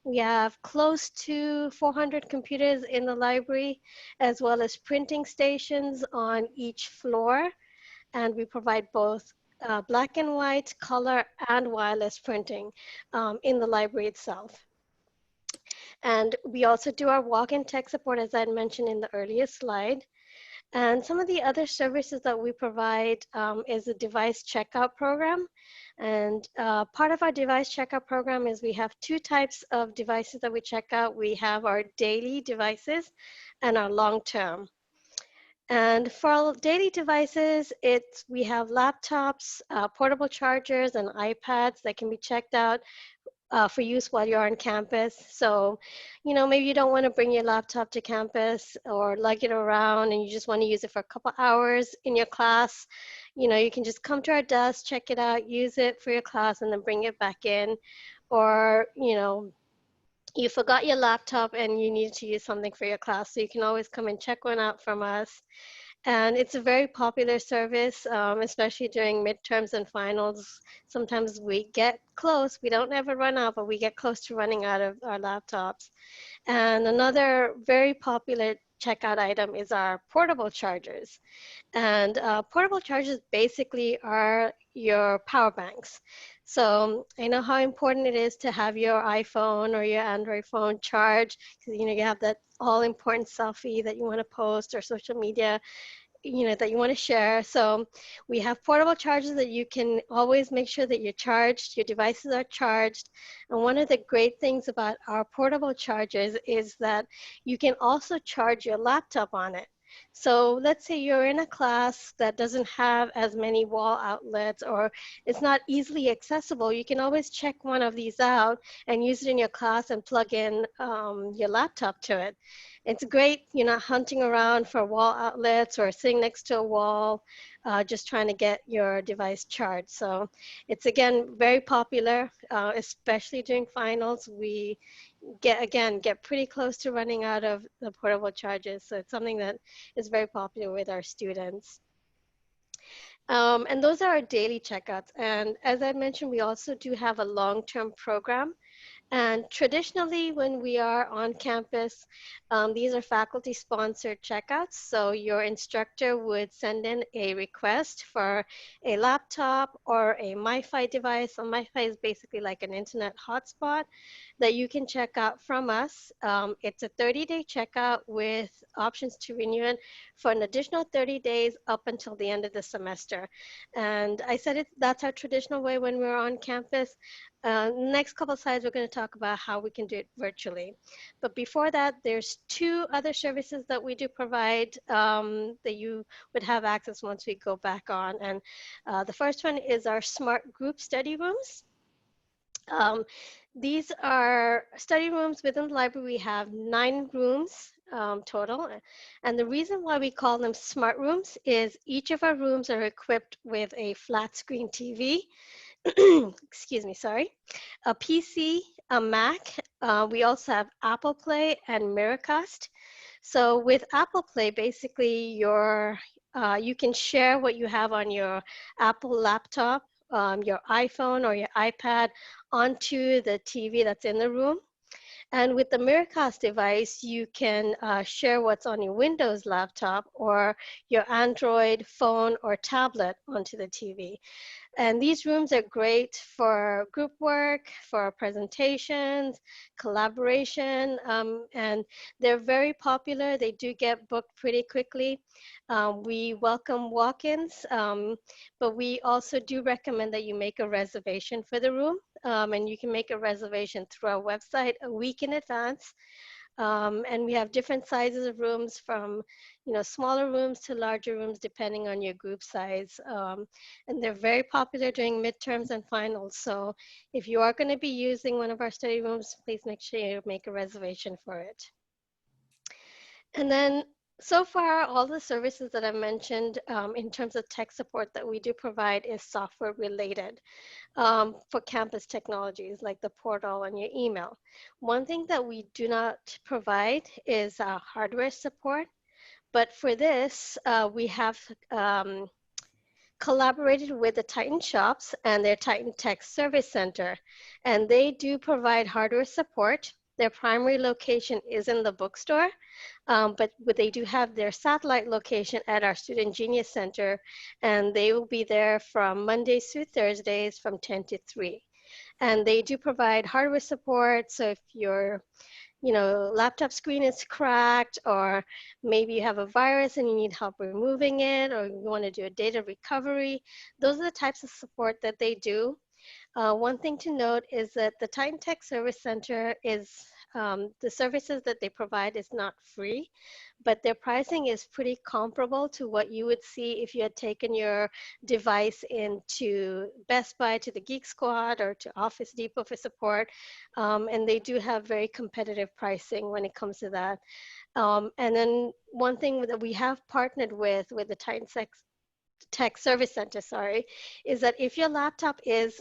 We have close to 400 computers in the library, as well as printing stations on each floor. And we provide both black and white, color, and wireless printing in the library itself. And we also do our walk-in tech support, as I had mentioned in the earlier slide. And some of the other services that we provide is a device checkout program. And part of our device checkout program is we have two types of devices that we check out. We have our daily devices and our long-term. And for our daily devices, we have laptops, portable chargers, and iPads that can be checked out for use while you're on campus. So, maybe you don't want to bring your laptop to campus or lug it around and you just want to use it for a couple hours in your class. You can just come to our desk, check it out, use it for your class, and then bring it back in. Or, you forgot your laptop and you need to use something for your class. So you can always come and check one out from us. And it's a very popular service, especially during midterms and finals. Sometimes we get close, we don't ever run out, but we get close to running out of our laptops. And another very popular checkout item is our portable chargers. And portable chargers basically are your power banks. So I know how important it is to have your iPhone or your Android phone charged because you have that all important selfie that you want to post or social media that you want to share. So we have portable chargers that you can always make sure that you're charged, your devices are charged. And one of the great things about our portable chargers is that you can also charge your laptop on it. So let's say you're in a class that doesn't have as many wall outlets or it's not easily accessible. You can always check one of these out and use it in your class and plug in your laptop to it. It's great, hunting around for wall outlets or sitting next to a wall, just trying to get your device charged. So it's, again, very popular, especially during finals. We get pretty close to running out of the portable chargers. So it's something that is very popular with our students. And those are our daily checkouts. And as I mentioned, we also do have a long-term program. And traditionally, when we are on campus, these are faculty-sponsored checkouts. So your instructor would send in a request for a laptop or a MiFi device. A MiFi is basically like an internet hotspot that you can check out from us. It's a 30-day checkout with options to renew it for an additional 30 days up until the end of the semester. And I said that's our traditional way when we're on campus. Next couple of slides, we're going to talk about how we can do it virtually. But before that, there's two other services that we do provide that you would have access once we go back on. And the first one is our smart group study rooms. These are study rooms within the library. We have 9 rooms total. And the reason why we call them smart rooms is each of our rooms are equipped with a flat screen TV, excuse me, sorry, a PC, a Mac. We also have Apple Play and Miracast. So with Apple Play, basically you can share what you have on your Apple laptop, your iPhone or your iPad onto the TV that's in the room. And with the Miracast device, you can share what's on your Windows laptop or your Android phone or tablet onto the TV. And these rooms are great for group work, for presentations, collaboration, and they're very popular. They do get booked pretty quickly. We welcome walk-ins, but we also do recommend that you make a reservation for the room, and you can make a reservation through our website a week in advance. And we have different sizes of rooms from, smaller rooms to larger rooms, depending on your group size. And they're very popular during midterms and finals. So if you are going to be using one of our study rooms, please make sure you make a reservation for it. And then so far, all the services that I mentioned in terms of tech support that we do provide is software related for campus technologies like the portal and your email. One thing that we do not provide is hardware support. But for this, we have collaborated with the Titan Shops and their Titan Tech Service Center, and they do provide hardware support. Their primary location is in the bookstore, but they do have their satellite location at our Student Genius Center, and they will be there from Mondays through Thursdays from 10 to 3. And they do provide hardware support, so if your laptop screen is cracked, or maybe you have a virus and you need help removing it, or you want to do a data recovery, those are the types of support that they do. One thing to note is that the Titan Tech Service Center is, the services that they provide is not free, but their pricing is pretty comparable to what you would see if you had taken your device into Best Buy, to the Geek Squad, or to Office Depot for support. And they do have very competitive pricing when it comes to that. And then one thing that we have partnered with the Titan Tech Service Center, is that if your laptop is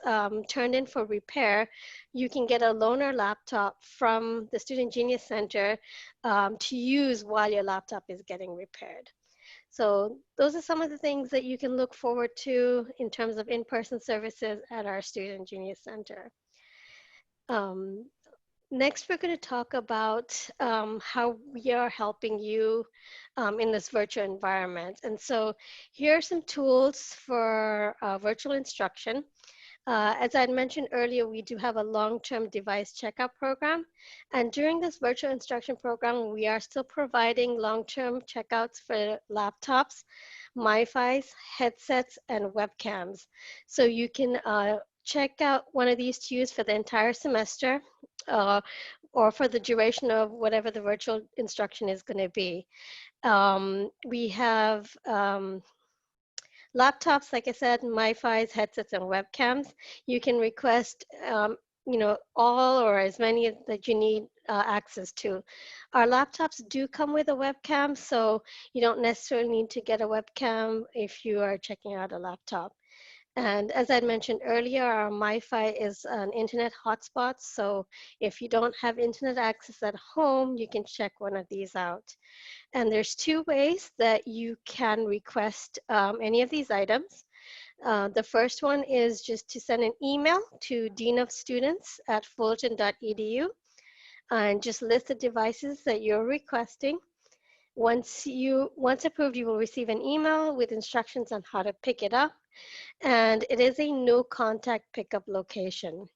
turned in for repair, you can get a loaner laptop from the Student Genius Center to use while your laptop is getting repaired. So those are some of the things that you can look forward to in terms of in-person services at our Student Genius Center. Next, we're going to talk about how we are helping you in this virtual environment. And so here are some tools for virtual instruction. As I mentioned earlier, we do have a long-term device checkout program. And during this virtual instruction program, we are still providing long-term checkouts for laptops, MiFis, headsets, and webcams. So you can check out one of these to use for the entire semester, or for the duration of whatever the virtual instruction is going to be. We have laptops, like I said, MiFis, headsets, and webcams. You can request all or as many that you need access to. Our laptops do come with a webcam, so you don't necessarily need to get a webcam if you are checking out a laptop. And as I mentioned earlier, our MiFi is an internet hotspot. So if you don't have internet access at home, you can check one of these out. And there's two ways that you can request any of these items. The first one is just to send an email to deanofstudents@fullerton.edu and just list the devices that you're requesting. Once approved, you will receive an email with instructions on how to pick it up. And it is a no contact pickup location.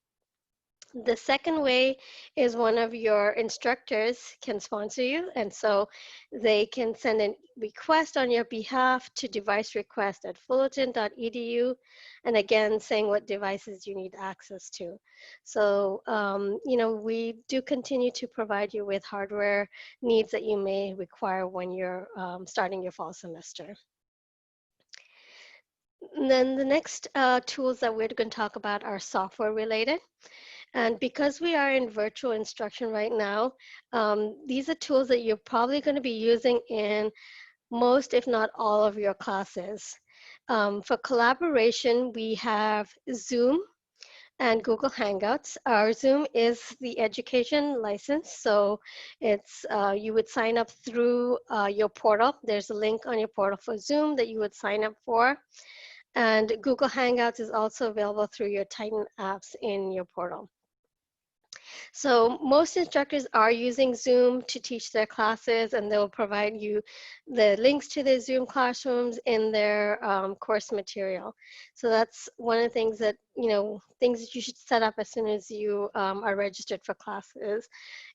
The second way is one of your instructors can sponsor you, and so they can send a request on your behalf to devicerequest@fullerton.edu, and again saying what devices you need access to. So we do continue to provide you with hardware needs that you may require when you're starting your fall semester. And then the next tools that we're going to talk about are software related. And because we are in virtual instruction right now, these are tools that you're probably going to be using in most, if not all, of your classes. For collaboration, we have Zoom and Google Hangouts. Our Zoom is the education license, so it's you would sign up through your portal. There's a link on your portal for Zoom that you would sign up for. And Google Hangouts is also available through your Titan apps in your portal. So most instructors are using Zoom to teach their classes, and they'll provide you the links to their Zoom classrooms in their course material. So that's one of the things that, things that you should set up as soon as you are registered for classes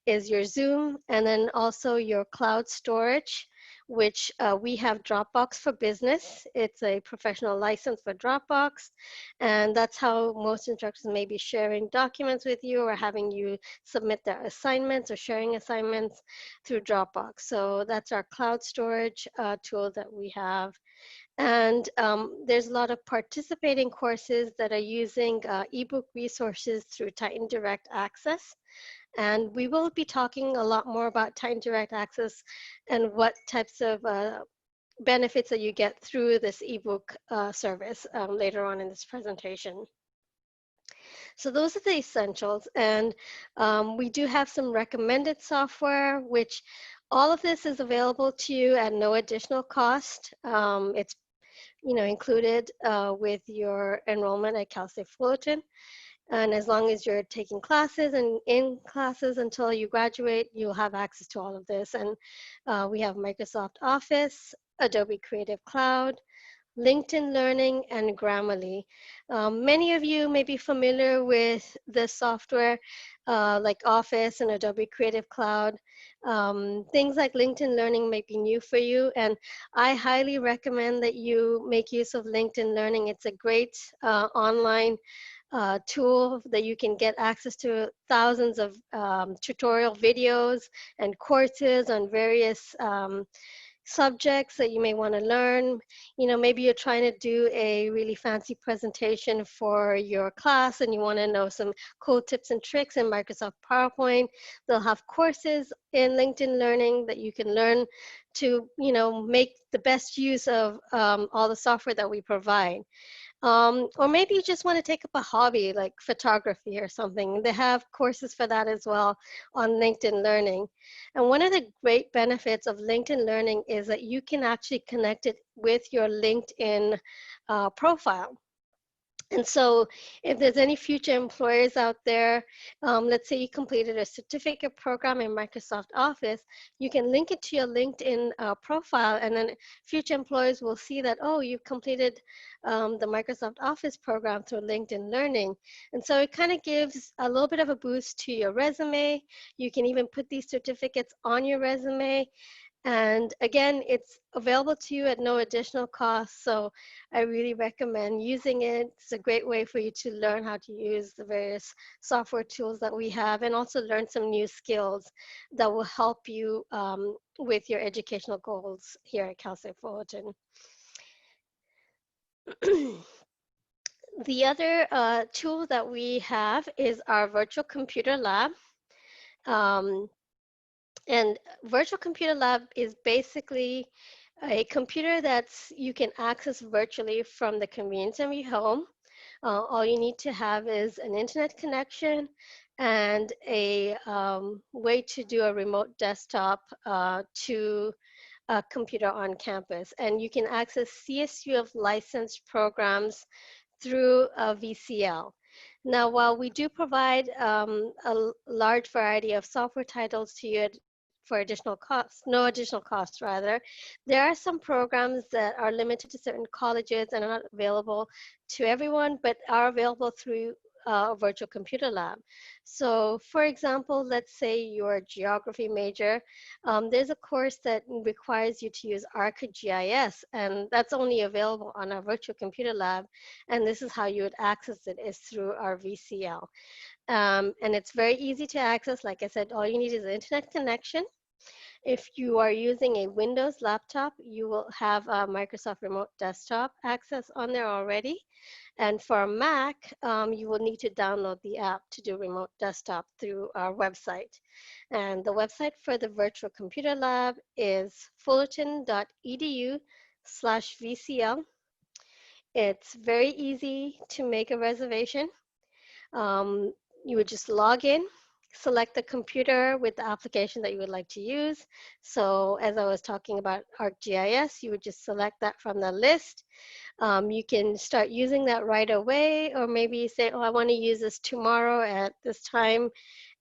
is your Zoom, and then also your cloud storage, which we have Dropbox for Business. It's a professional license for Dropbox, and that's how most instructors may be sharing documents with you or having you submit their assignments or sharing assignments through Dropbox. So that's our cloud storage tool that we have. And there's a lot of participating courses that are using ebook resources through Titan Direct Access. And we will be talking a lot more about Titan Direct Access and what types of benefits that you get through this ebook service later on in this presentation. So those are the essentials. And we do have some recommended software, which all of this is available to you at no additional cost. It's included with your enrollment at Cal State Fullerton. And as long as you're taking classes and in classes until you graduate, you'll have access to all of this. And we have Microsoft Office, Adobe Creative Cloud, LinkedIn Learning, and Grammarly. Many of you may be familiar with the software like Office and Adobe Creative Cloud. Things like LinkedIn Learning may be new for you, and I highly recommend that you make use of LinkedIn Learning. It's a great online tool that you can get access to thousands of tutorial videos and courses on various subjects that you may want to learn. Maybe you're trying to do a really fancy presentation for your class and you want to know some cool tips and tricks in Microsoft PowerPoint. They'll have courses in LinkedIn Learning that you can learn to, make the best use of all the software that we provide. Or maybe you just want to take up a hobby like photography or something. They have courses for that as well on LinkedIn Learning. And one of the great benefits of LinkedIn Learning is that you can actually connect it with your LinkedIn profile. And so if there's any future employers out there, let's say you completed a certificate program in Microsoft Office, you can link it to your LinkedIn profile, and then future employers will see that, oh, you've completed the Microsoft Office program through LinkedIn Learning. And so it kind of gives a little bit of a boost to your resume. You can even put these certificates on your resume. And again, it's available to you at no additional cost. So I really recommend using it. It's a great way for you to learn how to use the various software tools that we have and also learn some new skills that will help you with your educational goals here at Cal State Fullerton. The other tool that we have is our virtual computer lab. And Virtual Computer Lab is basically a computer that's you can access virtually from the convenience of your home. All you need to have is an internet connection and a way to do a remote desktop to a computer on campus. And you can access CSUF licensed programs through VCL. Now, while we do provide a large variety of software titles to you for additional costs, no additional costs rather, there are some programs that are limited to certain colleges and are not available to everyone, but are available through a virtual computer lab. So for example, let's say you're a geography major, there's a course that requires you to use ArcGIS, and that's only available on our virtual computer lab. And this is how you would access it, is through our VCL. And it's very easy to access. Like I said, all you need is an internet connection. If you are using a Windows laptop, you will have a Microsoft Remote Desktop access on there already. And for a Mac, you will need to download the app to do Remote Desktop through our website. And the website for the Virtual Computer Lab is fullerton.edu/VCL. It's very easy to make a reservation. You would just log in, select the computer with the application that you would like to use. So as I was talking about ArcGIS, you would just select that from the list. You can start using that right away, or maybe you say, oh, I want to use this tomorrow at this time,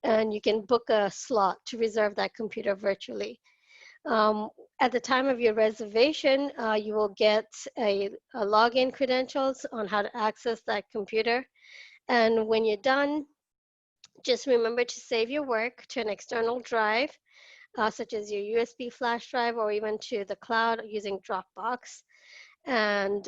and you can book a slot to reserve that computer virtually. At the time of your reservation, you will get a login credentials on how to access that computer. And when you're done, just remember to save your work to an external drive, such as your USB flash drive or even to the cloud using Dropbox. And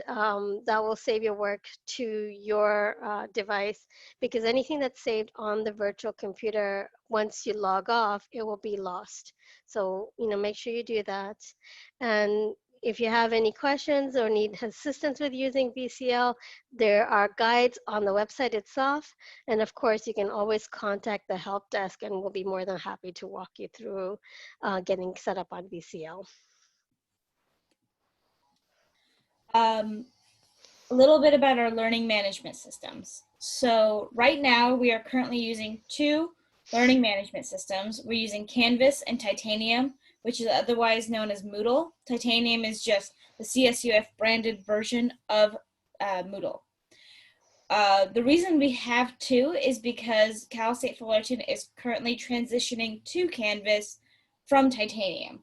that will save your work to your device, because anything that's saved on the virtual computer, once you log off, it will be lost. So, make sure you do that. And if you have any questions or need assistance with using VCL, there are guides on the website itself. And of course, you can always contact the help desk and we'll be more than happy to walk you through getting set up on VCL. A little bit about our learning management systems. So right now we are currently using 2 learning management systems. We're using Canvas and Titanium which is otherwise known as Moodle. Titanium is just the CSUF branded version of Moodle. The reason we have two is because Cal State Fullerton is currently transitioning to Canvas from Titanium.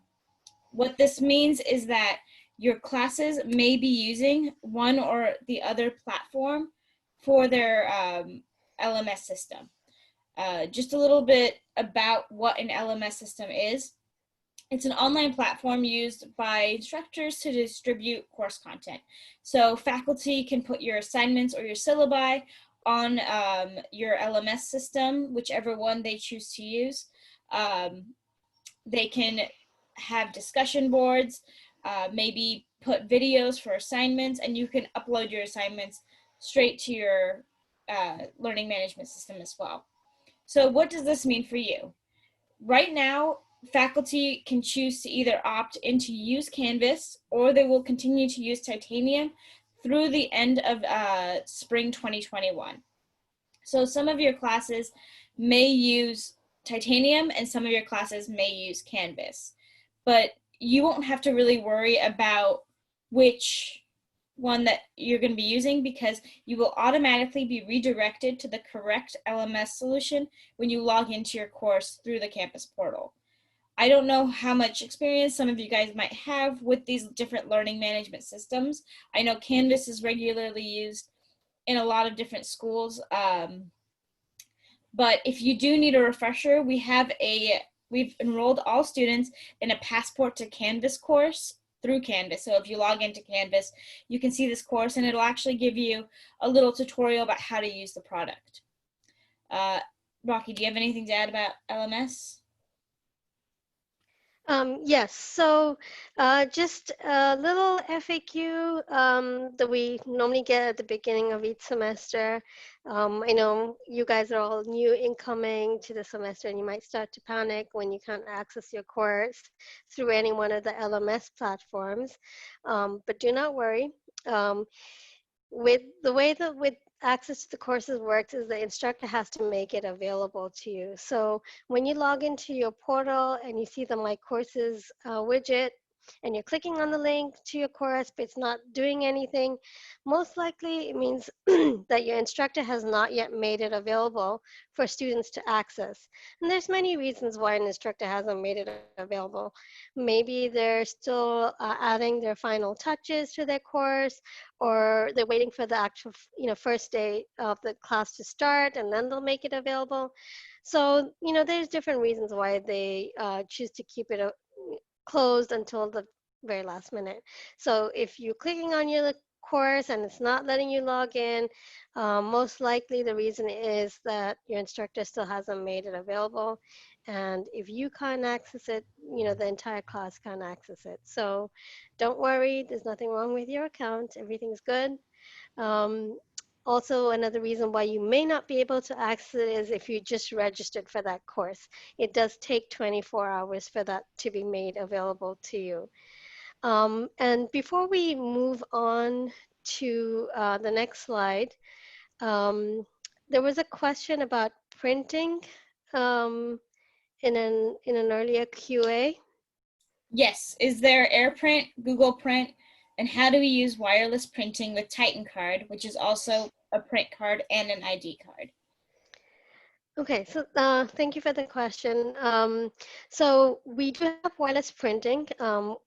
What this means is that your classes may be using one or the other platform for their LMS system. Just a little bit about what an LMS system is. It's an online platform used by instructors to distribute course content. So faculty can put your assignments or your syllabi on your LMS system, whichever one they choose to use. They can have discussion boards, maybe put videos for assignments, and you can upload your assignments straight to your learning management system as well. So what does this mean for you? Right now, faculty can choose to either opt in to use Canvas, or they will continue to use Titanium through the end of spring 2021. So some of your classes may use Titanium and some of your classes may use Canvas, but you won't have to really worry about which one that you're going to be using, because you will automatically be redirected to the correct LMS solution when you log into your course through the campus portal. I don't know how much experience some of you guys might have with these different learning management systems. I know Canvas is regularly used in a lot of different schools. But if you do need a refresher, we've enrolled all students in a Passport to Canvas course through Canvas. So if you log into Canvas, you can see this course, and it'll actually give you a little tutorial about how to use the product. Rocky, do you have anything to add about LMS? Yes, so just a little FAQ that we normally get at the beginning of each semester. I know you guys are all new incoming to the semester, and you might start to panic when you can't access your course through any one of the LMS platforms, but do not worry. With the way that with access to the courses works is the instructor has to make it available to you. So when you log into your portal and you see the My Courses widget, and you're clicking on the link to your course, but it's not doing anything, most likely it means that your instructor has not yet made it available for students to access. And there's many reasons why an instructor hasn't made it available. Maybe they're still adding their final touches to their course, or they're waiting for the actual first day of the class to start, and then they'll make it available. So there's different reasons why they choose to keep it closed until the very last minute. So if you're clicking on your course and it's not letting you log in, most likely the reason is that your instructor still hasn't made it available. And if you can't access it, the entire class can't access it. So don't worry, there's nothing wrong with your account. Everything's good. Also, another reason why you may not be able to access it is if you just registered for that course. It does take 24 hours for that to be made available to you. And before we move on to the next slide, there was a question about printing in an earlier QA. Yes. Is there AirPrint, Google Print, and how do we use wireless printing with Titan Card, which is also a print card and an ID card? Okay, so thank you for the question. So we do have wireless printing.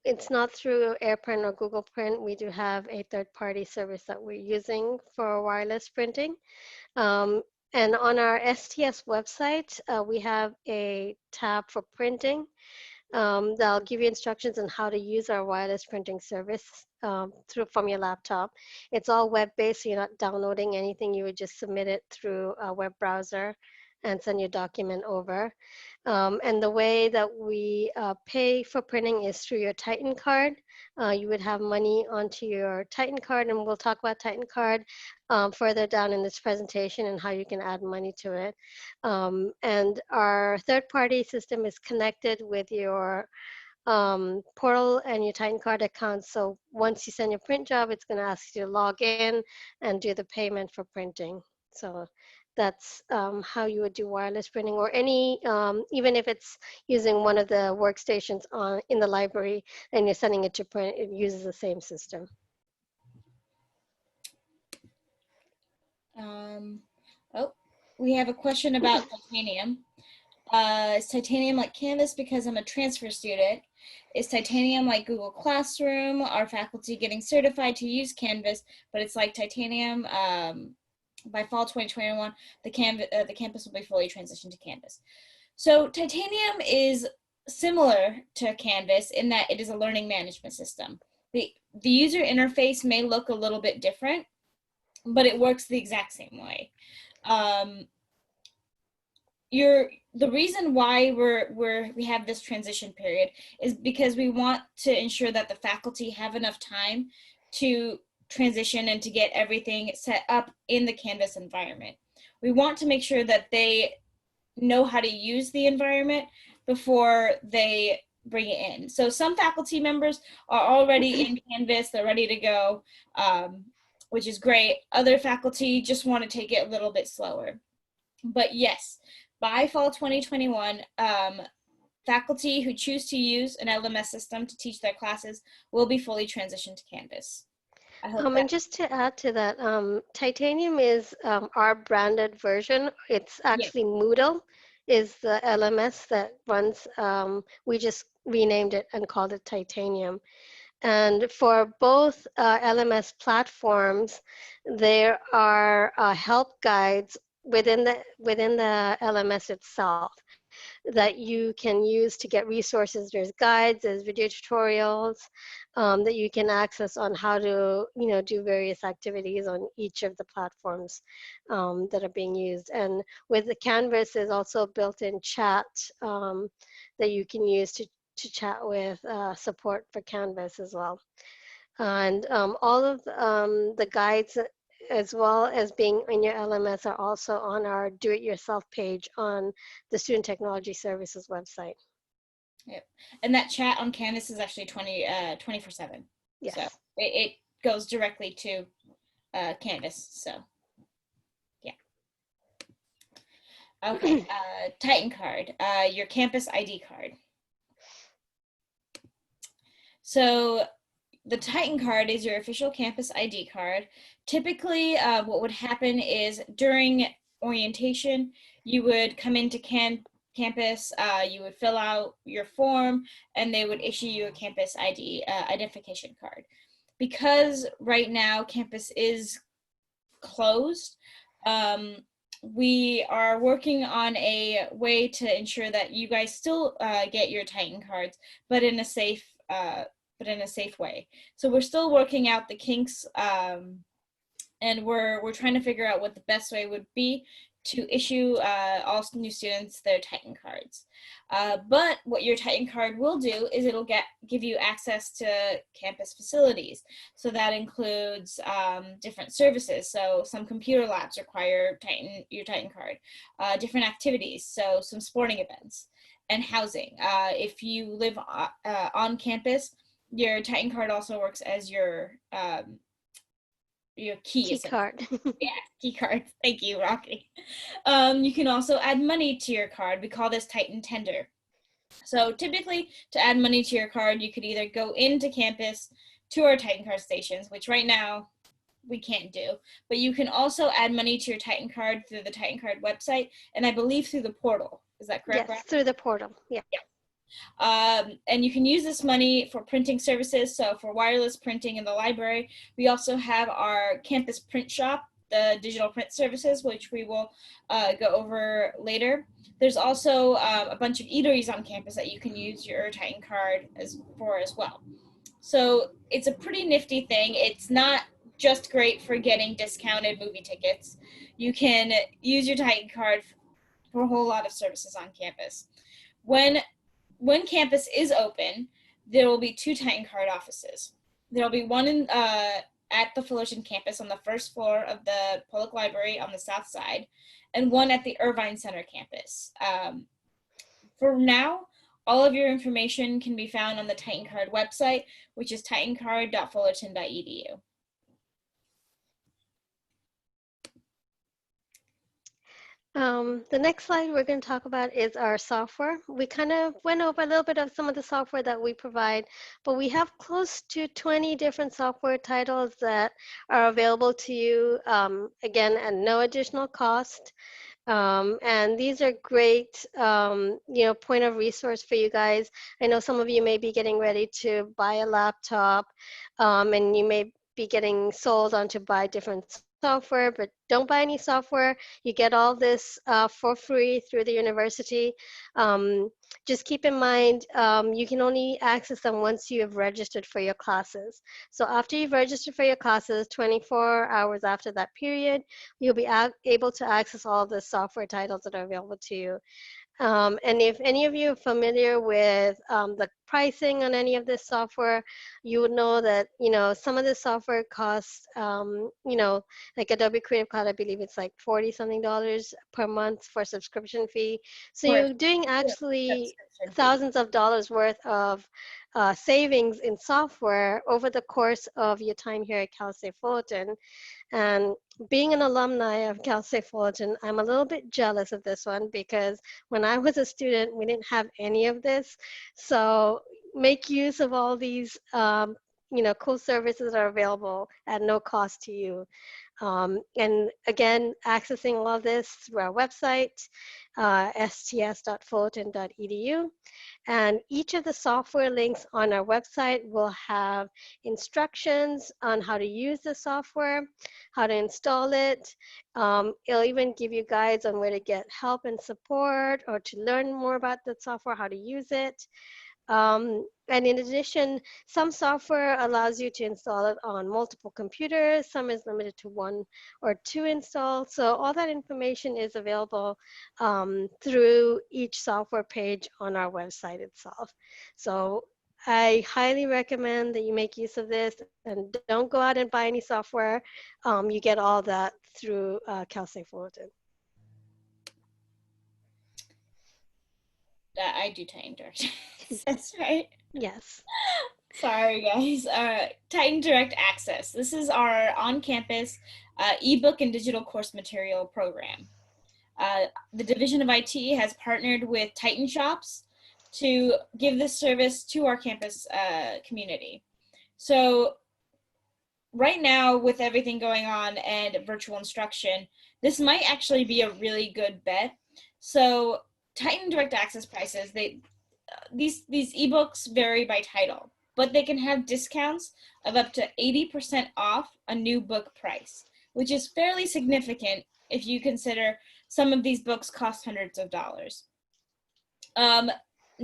It's not through AirPrint or Google Print. We do have a third-party service that we're using for wireless printing. And on our STS website, we have a tab for printing. That'll give you instructions on how to use our wireless printing service from your laptop. It's all web-based, so you're not downloading anything. You would just submit it through a web browser and send your document over. And the way that we pay for printing is through your Titan card. You would have money onto your Titan card, and we'll talk about Titan card further down in this presentation and how you can add money to it. And our third-party system is connected with your portal and your Titan card account. So once you send your print job, it's going to ask you to log in and do the payment for printing. So that's how you would do wireless printing, or any, even if it's using one of the workstations in the library and you're sending it to print, it uses the same system. Oh, we have a question about titanium. Is titanium like Canvas because I'm a transfer student? Is titanium like Google Classroom? Are faculty getting certified to use Canvas, but it's like titanium? By fall 2021, the campus will be fully transitioned to Canvas. So titanium is similar to Canvas in that it is a learning management system. The user interface may look a little bit different, but it works the exact same way. The reason why we have this transition period is because we want to ensure that the faculty have enough time to transition and to get everything set up in the Canvas environment. We want to make sure that they know how to use the environment before they bring it in. So some faculty members are already in Canvas, they're ready to go, which is great. Other faculty just want to take it a little bit slower. But yes, by fall 2021, faculty who choose to use an LMS system to teach their classes will be fully transitioned to Canvas. And just to add to that, Titanium is our branded version. It's actually Moodle is the LMS that runs. We just renamed it and called it Titanium. And for both LMS platforms, there are help guides within the LMS itself that you can use to get resources. There's guides, there's video tutorials that you can access on how to, do various activities on each of the platforms that are being used. And with the Canvas, there's also built-in chat that you can use to chat with support for Canvas as well. And all of the guides, as well as being in your LMS, are also on our do-it-yourself page on the Student Technology Services website. Yep. And that chat on Canvas is actually 24/7. Yes. So it goes directly to Canvas. So yeah. Okay. Titan Card, your campus ID card. So the Titan Card is your official campus ID card. Typically, what would happen is during orientation, you would come into campus, you would fill out your form, and they would issue you a campus ID identification card. Because right now campus is closed, we are working on a way to ensure that you guys still get your Titan cards, but in a safe way. So we're still working out the kinks, and we're trying to figure out what the best way would be to issue all new students their Titan cards. But what your Titan card will do is it'll give you access to campus facilities. So that includes different services. So some computer labs require your Titan card, different activities, so some sporting events, and housing. If you live on campus, your Titan card also works as your key card. Yeah, key card. Thank you, Rocky. You can also add money to your card. We call this Titan Tender. So typically, to add money to your card, you could either go into campus to our Titan Card stations, which right now we can't do, but you can also add money to your Titan Card through the Titan Card website, and I believe through the portal. Is that correct? Yes, through the portal. Yeah. And you can use this money for printing services. So for wireless printing in the library, we also have our campus print shop, the digital print services, which we will go over later. There's also a bunch of eateries on campus that you can use your Titan card as well. So it's a pretty nifty thing. It's not just great for getting discounted movie tickets. You can use your Titan card for a whole lot of services on campus. When campus is open, there will be 2 Titan Card offices. There will be one at the Fullerton campus on the first floor of the public library on the south side, and one at the Irvine Center campus. For now, all of your information can be found on the Titan Card website, which is titancard.fullerton.edu. The next slide we're going to talk about is our software. We kind of went over a little bit of some of the software that we provide, but we have close to 20 different software titles that are available to you, again, at no additional cost. And these are great, point of resource for you guys. I know some of you may be getting ready to buy a laptop, and you may be getting sold on to buy different software, but don't buy any software. You get all this for free through the university. Um, just keep in mind, you can only access them once you have registered for your classes. So after you've registered for your classes, 24 hours after that period, you'll be able to access all the software titles that are available to you. And if any of you are familiar with the pricing on any of this software, you would know that, some of the software costs, like Adobe Creative Cloud, I believe it's like 40 something dollars per month for subscription fee. So For a you're doing actually subscription fee. thousands of dollars worth of savings in software over the course of your time here at Cal State Fullerton. And being an alumni of Cal State Fullerton, I'm a little bit jealous of this one because when I was a student, we didn't have any of this. So make use of all these, cool services that are available at no cost to you. And again, accessing all of this through our website, sts.fullerton.edu. And each of the software links on our website will have instructions on how to use the software, how to install it. It'll even give you guides on where to get help and support or to learn more about the software, how to use it. And in addition, some software allows you to install it on multiple computers. Some is limited to 1 or 2 installs. So all that information is available through each software page on our website itself. So I highly recommend that you make use of this and don't go out and buy any software. You get all that through Cal State Fullerton. I do Titan Direct Access, right? Yes. Sorry, guys. Titan Direct Access. This is our on-campus ebook and digital course material program. The Division of IT has partnered with Titan Shops to give this service to our campus community. So right now, with everything going on and virtual instruction, this might actually be a really good bet. So Titan Direct Access prices, these ebooks vary by title, but they can have discounts of up to 80% off a new book price, which is fairly significant if you consider some of these books cost hundreds of dollars. Now,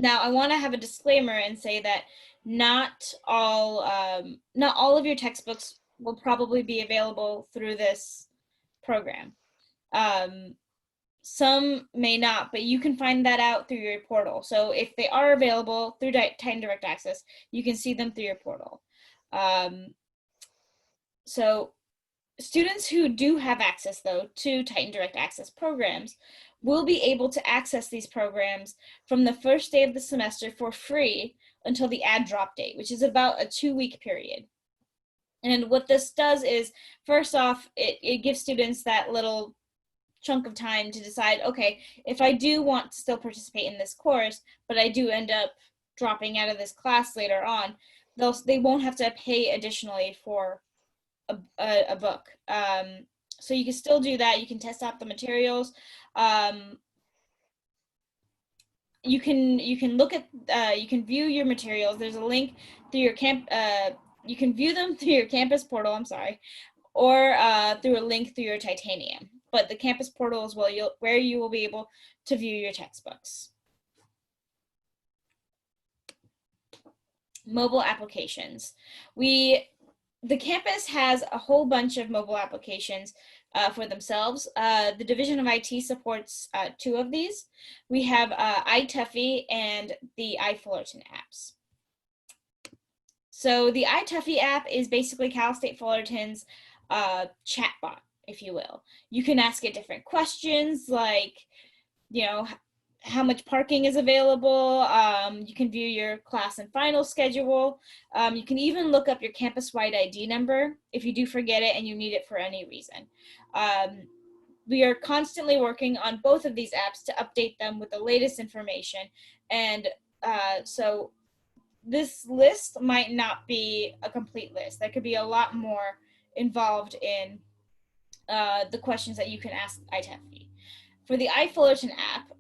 I want to have a disclaimer and say that not all of your textbooks will probably be available through this program. Some may not, but you can find that out through your portal. So if they are available through Titan Direct Access, you can see them through your portal. So students who do have access, though, to Titan Direct Access programs will be able to access these programs from the first day of the semester for free until the add drop date, which is about a 2-week period. And what this does is, first off, it gives students that little chunk of time to decide, okay, if I do want to still participate in this course, but I do end up dropping out of this class later on, they won't have to pay additionally for a book. So you can still do that. You can test out the materials. You can look at you can view your materials. There's a link through your you can view them through your campus portal, I'm sorry, or through a link through your Titanium. But the campus portal is where you will be able to view your textbooks. Mobile applications. The campus has a whole bunch of mobile applications for themselves. The Division of IT supports 2 of these. We have iTuffy and the iFullerton apps. So the iTuffy app is basically Cal State Fullerton's chatbot, if you will. You can ask it different questions like, how much parking is available. You can view your class and final schedule. You can even look up your campus-wide ID number if you do forget it and you need it for any reason. we are constantly working on both of these apps to update them with the latest information. And so this list might not be a complete list. There could be a lot more involved in the questions that you can ask ITEFE. For the iFullerton app,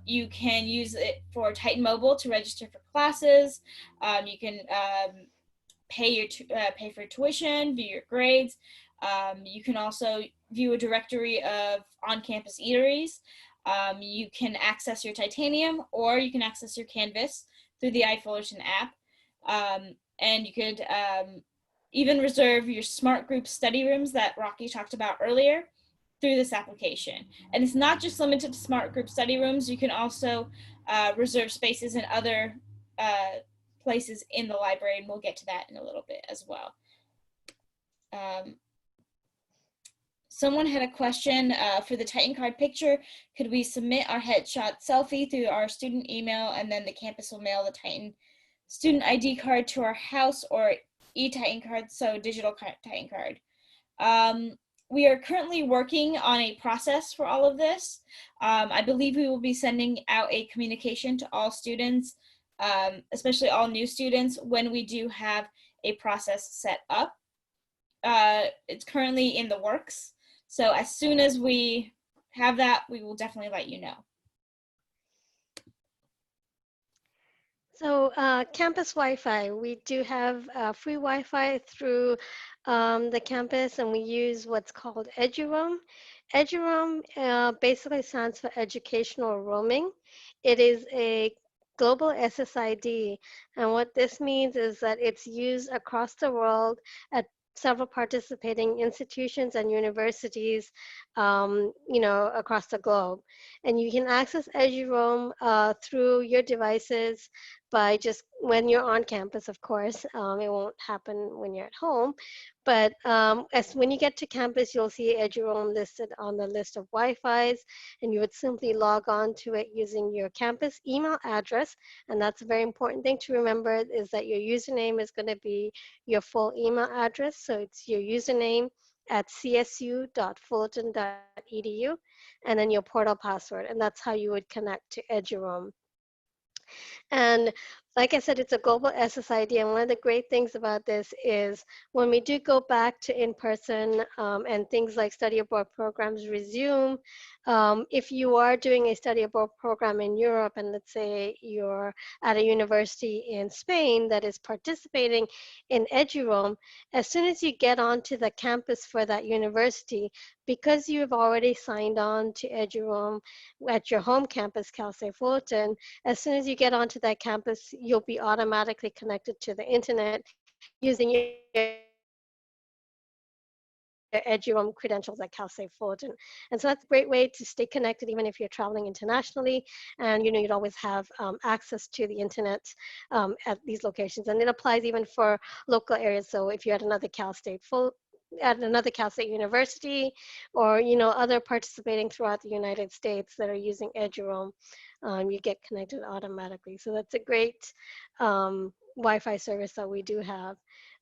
you can use it for Titan Mobile to register for classes. You can pay for your tuition, view your grades. You can also view a directory of on-campus eateries. You can access your Titanium, or you can access your Canvas through the iFullerton app. And you could even reserve your smart group study rooms that Rocky talked about earlier through this application. And it's not just limited to smart group study rooms. You can also reserve spaces in other places in the library, and we'll get to that in a little bit as well. Someone had a question for the Titan Card picture. Could we submit our headshot selfie through our student email, and then the campus will mail the Titan student ID card to our house, or e-Titan card, so digital Titan card? We are currently working on a process for all of this. I believe we will be sending out a communication to all students, especially all new students, when we do have a process set up. It's currently in the works. So as soon as we have that, we will definitely let you know. So campus Wi-Fi, we do have free Wi-Fi through the campus, and we use what's called EduRoam. EduRoam basically stands for Educational Roaming. It is a global SSID, and what this means is that it's used across the world at several participating institutions and universities, across the globe. And you can access EduRoam through your devices by just when you're on campus, of course. It won't happen when you're at home. But as when you get to campus, you'll see EduRoam listed on the list of Wi-Fi's, and you would simply log on to it using your campus email address. And that's a very important thing to remember, is that your username is going to be your full email address. So it's your username at csu.fullerton.edu, and then your portal password. And that's how you would connect to EduRoam. And like I said, it's a global SSID. And one of the great things about this is when we do go back to in-person and things like study abroad programs resume, if you are doing a study abroad program in Europe, and let's say you're at a university in Spain that is participating in EduRoam, as soon as you get onto the campus for that university, because you've already signed on to EduRoam at your home campus, Cal State Fullerton, as soon as you get onto that campus, you'll be automatically connected to the internet using your EduRoam credentials at Cal State Fullerton. And so that's a great way to stay connected even if you're traveling internationally, and you'd always have access to the internet at these locations. And it applies even for local areas. So if you're at another Cal State University, or other participating throughout the United States that are using EduRoam, you get connected automatically. So that's a great Wi-Fi service that we do have.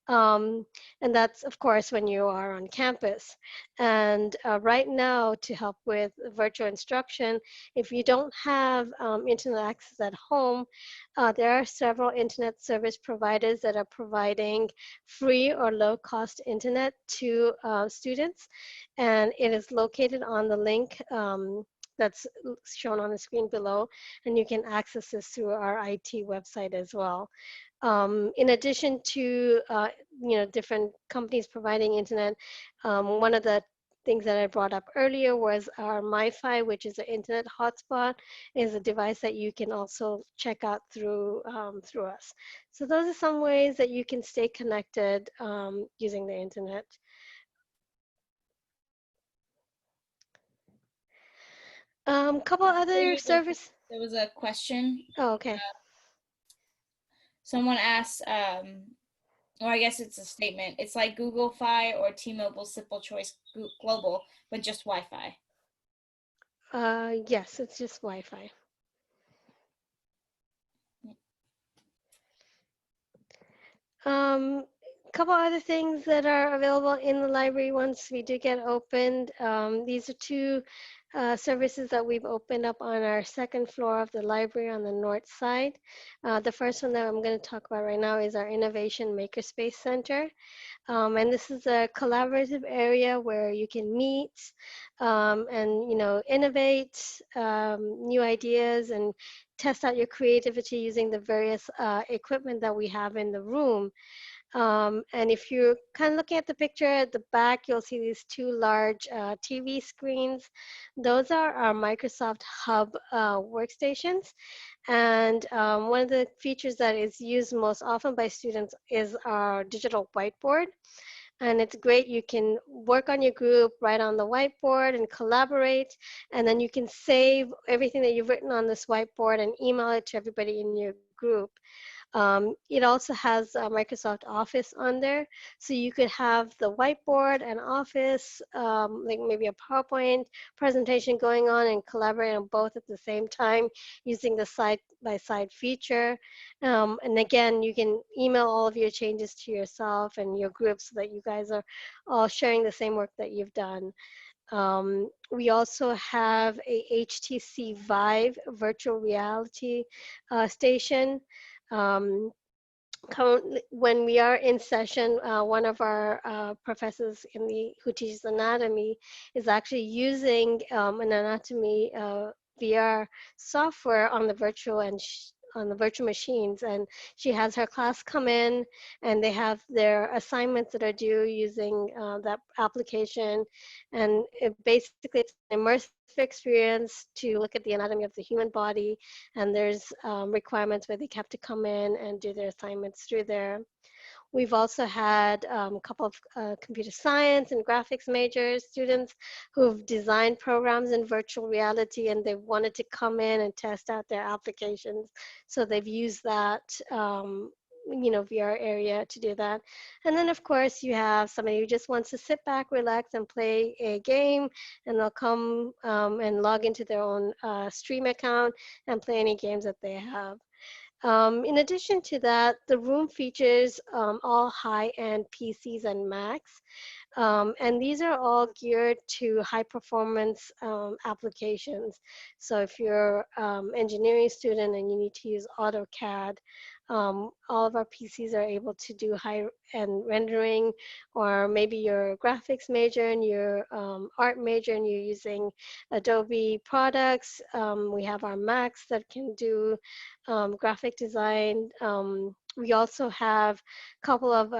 And that's, of course, when you are on campus. And right now, to help with virtual instruction, if you don't have internet access at home, there are several internet service providers that are providing free or low-cost internet to students. And it is located on the link that's shown on the screen below, and you can access this through our IT website as well. In addition to different companies providing internet, one of the things that I brought up earlier was our MiFi, which is an internet hotspot, is a device that you can also check out through us. So those are some ways that you can stay connected using the internet. Couple other services. There was a question. Oh, okay. Someone asked, or I guess it's a statement. It's like Google Fi or T-Mobile Simple Choice Global, but just Wi-Fi. Yes, it's just Wi-Fi. couple other things that are available in the library once we do get opened. These are two services that we've opened up on our second floor of the library on the north side. The first one that I'm going to talk about right now is our Innovation Makerspace Center. And this is a collaborative area where you can meet and innovate new ideas and test out your creativity using the various equipment that we have in the room. And if you're kind of looking at the picture at the back, you'll see these two large TV screens. Those are our Microsoft Hub workstations. And one of the features that is used most often by students is our digital whiteboard. And it's great. You can work on your group, write on the whiteboard and collaborate. And then you can save everything that you've written on this whiteboard and email it to everybody in your group. It also has Microsoft Office on there, so you could have the whiteboard and Office, like maybe a PowerPoint presentation going on and collaborate on both at the same time using the side-by-side feature. And again, you can email all of your changes to yourself and your group so that you guys are all sharing the same work that you've done. We also have a HTC Vive virtual reality station. Um, Currently, when we are in session, one of our professors who teaches anatomy is actually using an anatomy VR software on the virtual machines, and she has her class come in and they have their assignments that are due using that application, and basically it's an immersive experience to look at the anatomy of the human body, and there's requirements where they have to come in and do their assignments through there. We've also had a couple of computer science and graphics major students who've designed programs in virtual reality, and they wanted to come in and test out their applications. So they've used that VR area to do that. And then of course you have somebody who just wants to sit back, relax, and play a game, and they'll come and log into their own stream account and play any games that they have. In addition to that, the room features all high-end PCs and Macs. And these are all geared to high performance applications. So if you're engineering student and you need to use AutoCAD, all of our PCs are able to do high-end rendering, or maybe you're a graphics major and you're art major and you're using Adobe products. We have our Macs that can do graphic design. We also have a couple of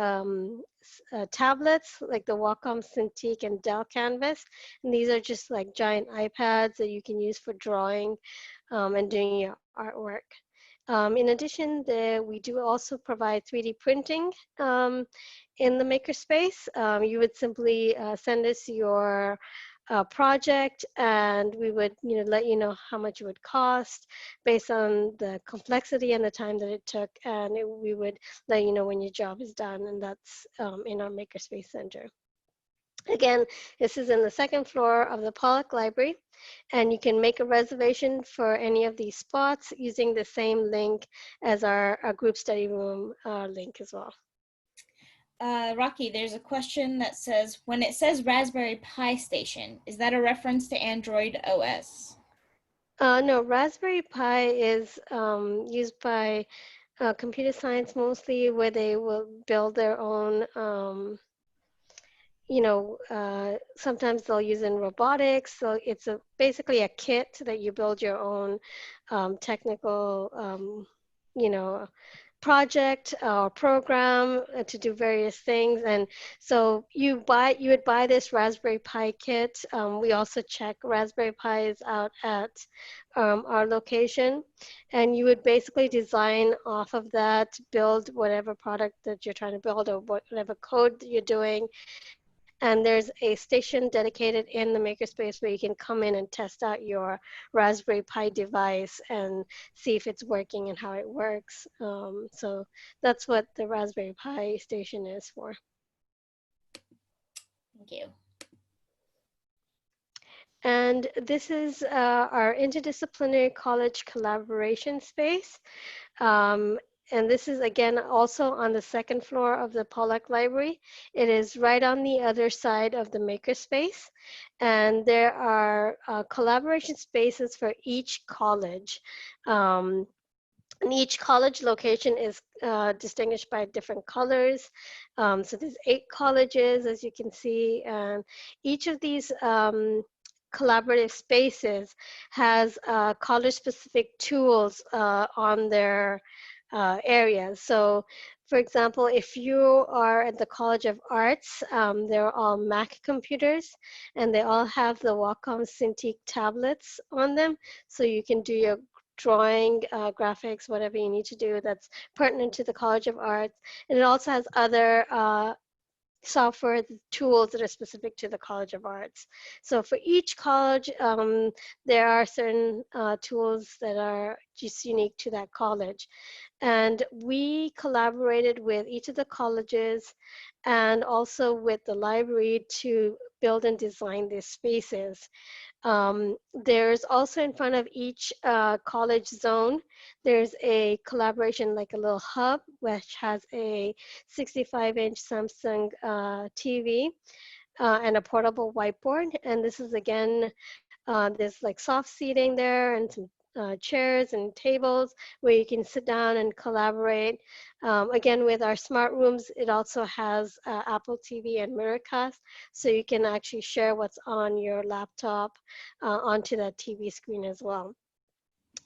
tablets like the Wacom Cintiq and Dell Canvas. And these are just like giant iPads that you can use for drawing and doing your artwork. In addition, we do also provide 3D printing in the makerspace. You would simply send us your project, and we would let you know how much it would cost based on the complexity and the time that it took, and we would let you know when your job is done, and that's in our Makerspace Center. Again, this is in the second floor of the Pollock Library, and you can make a reservation for any of these spots using the same link as our group study room link as well. Rocky, there's a question that says, when it says Raspberry Pi Station, is that a reference to Android OS? No, Raspberry Pi is used by computer science mostly, where they will build their own sometimes they'll use in robotics. So it's basically a kit that you build your own technical, project or program to do various things. And so you would buy this Raspberry Pi kit. We also check Raspberry Pis out at our location, and you would basically design off of that, build whatever product that you're trying to build or whatever code you're doing. And there's a station dedicated in the makerspace where you can come in and test out your Raspberry Pi device and see if it's working and how it works. So that's what the Raspberry Pi station is for. Thank you. And this is our interdisciplinary college collaboration space. And this is again also on the second floor of the Pollack Library. It is right on the other side of the makerspace. And there are collaboration spaces for each college. And each college location is distinguished by different colors. So there's 8 colleges, as you can see, and each of these collaborative spaces has college-specific tools on their areas. So, for example, if you are at the College of Arts, they're all Mac computers, and they all have the Wacom Cintiq tablets on them, so you can do your drawing, graphics, whatever you need to do that's pertinent to the College of Arts. And it also has other software tools that are specific to the College of Arts. So for each college, there are certain tools that are just unique to that college. And we collaborated with each of the colleges and also with the library to build and design these spaces. There's also in front of each college zone, there's a collaboration, like a little hub, which has a 65-inch Samsung TV and a portable whiteboard. And this is again, there's like soft seating there and some chairs and tables where you can sit down and collaborate. Again, with our smart rooms, it also has Apple TV and Miracast, so you can actually share what's on your laptop onto that TV screen as well.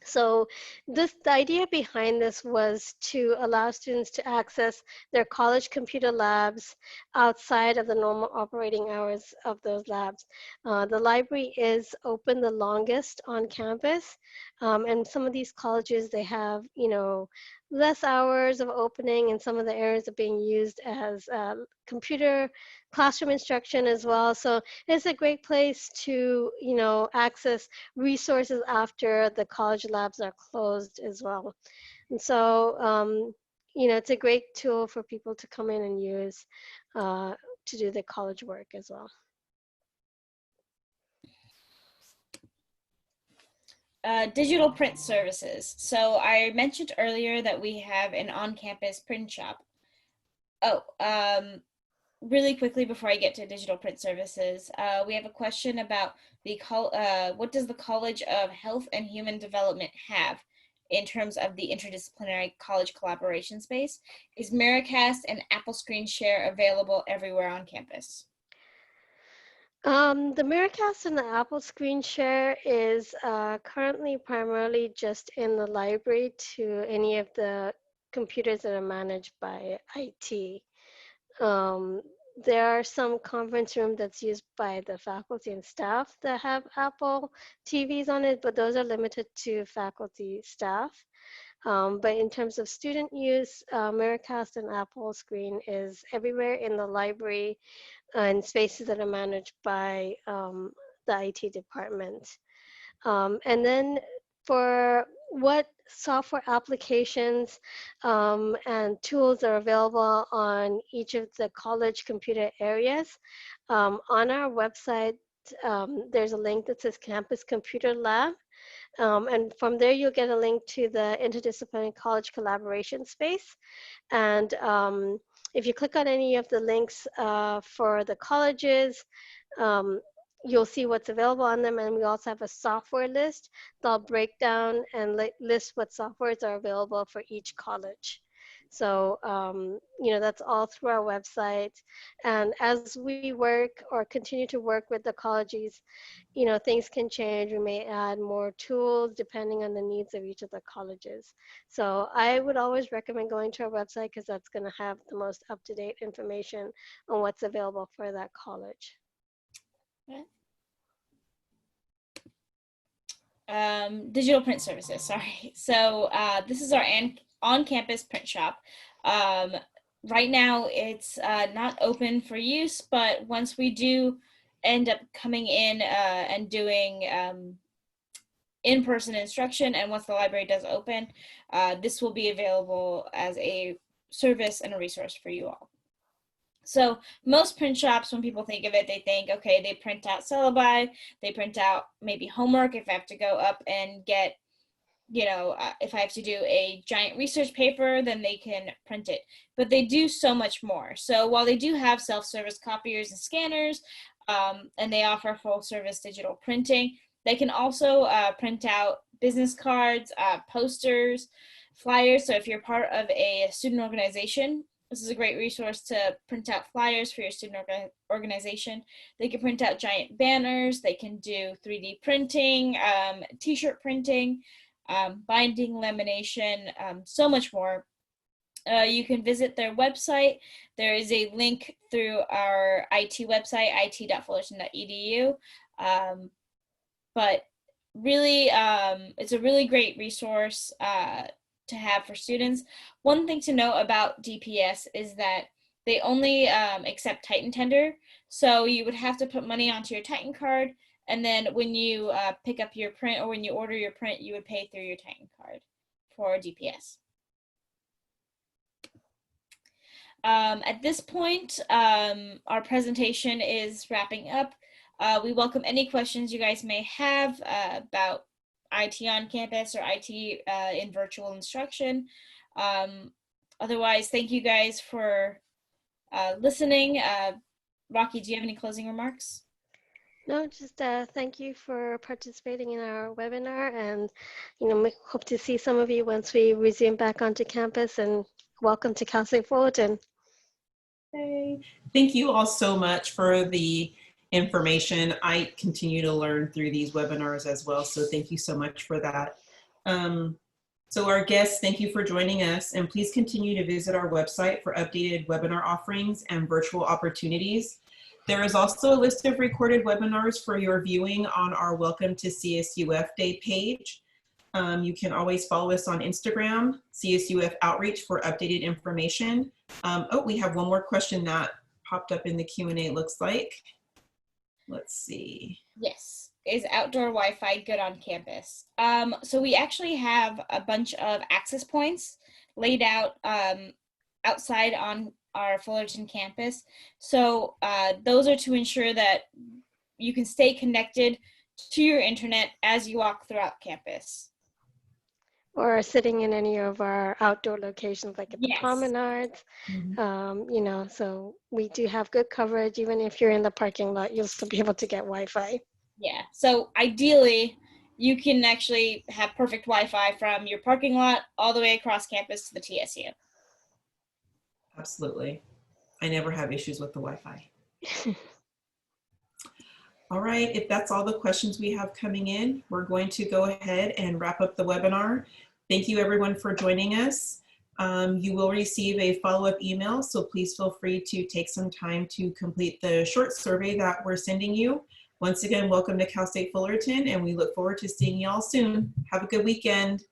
So the idea behind this was to allow students to access their college computer labs outside of the normal operating hours of those labs. The library is open the longest on campus, and some of these colleges, they have, less hours of opening, and some of the areas are being used as computer classroom instruction as well. So it's a great place to, access resources after the college labs are closed as well. And so, it's a great tool for people to come in and use to do their college work as well. Digital print services. So I mentioned earlier that we have an on-campus print shop. Really quickly before I get to digital print services, we have a question about what does the College of Health and Human Development have in terms of the interdisciplinary college collaboration space? Is Miracast and Apple Screen Share available everywhere on campus? The Miracast and the Apple Screen Share is currently primarily just in the library to any of the computers that are managed by IT. There are some conference room that's used by the faculty and staff that have Apple TVs on it, but those are limited to faculty staff. But in terms of student use, Miracast and Apple Screen is everywhere in the library and spaces that are managed by the IT department. And then for what software applications and tools are available on each of the college computer areas, on our website, there's a link that says Campus Computer Lab. And from there, you'll get a link to the Interdisciplinary College Collaboration Space. And if you click on any of the links for the colleges, you'll see what's available on them. And we also have a software list that'll break down and list what softwares are available for each college. So, that's all through our website. And as we work or continue to work with the colleges, things can change. We may add more tools depending on the needs of each of the colleges. So I would always recommend going to our website because that's going to have the most up-to-date information on what's available for that college. Digital print services, sorry. So this is our on-campus print shop. Right now it's not open for use, but once we do end up coming in and doing in-person instruction, and once the library does open, this will be available as a service and a resource for you all. So most print shops, when people think of it, they think, okay, they print out syllabi, they print out maybe homework if I have to go up and get you know, if I have to do a giant research paper, then they can print it. But they do so much more. So while they do have self-service copiers and scanners, and they offer full-service digital printing, they can also print out business cards, posters, flyers. So if you're part of a student organization, this is a great resource to print out flyers for your student organization. They can print out giant banners. They can do 3D printing, t-shirt printing, binding, lamination, so much more. You can visit their website. There is a link through our IT website, it.fullerton.edu. But really, it's a really great resource to have for students. One thing to note about DPS is that they only accept Titan Tender. So you would have to put money onto your Titan card, and then when you pick up your print or when you order your print, you would pay through your Titan card for DPS. At this point, our presentation is wrapping up. We welcome any questions you guys may have about IT on campus or IT in virtual instruction. Otherwise, thank you guys for listening. Rocky, do you have any closing remarks? No, just thank you for participating in our webinar, and we hope to see some of you once we resume back onto campus, and welcome to Cal State Fullerton. Hey, thank you all so much for the information. I continue to learn through these webinars as well, so thank you so much for that. So our guests, thank you for joining us, and please continue to visit our website for updated webinar offerings and virtual opportunities. There is also a list of recorded webinars for your viewing on our Welcome to CSUF Day page. You can always follow us on Instagram, CSUF Outreach, for updated information. Oh, we have one more question that popped up in the Q&A, it looks like. Let's see. Yes. Is outdoor Wi-Fi good on campus? So we actually have a bunch of access points laid out outside on our Fullerton campus. So those are to ensure that you can stay connected to your internet as you walk throughout campus. Or sitting in any of our outdoor locations, like at the promenades. So we do have good coverage. Even if you're in the parking lot, you'll still be able to get Wi-Fi. Yeah, so ideally, you can actually have perfect Wi-Fi from your parking lot all the way across campus to the TSU. Absolutely. I never have issues with the Wi-Fi. All right, if that's all the questions we have coming in, we're going to go ahead and wrap up the webinar. Thank you everyone for joining us. You will receive a follow-up email, so please feel free to take some time to complete the short survey that we're sending you. Once again, welcome to Cal State Fullerton, and we look forward to seeing you all soon. Have a good weekend.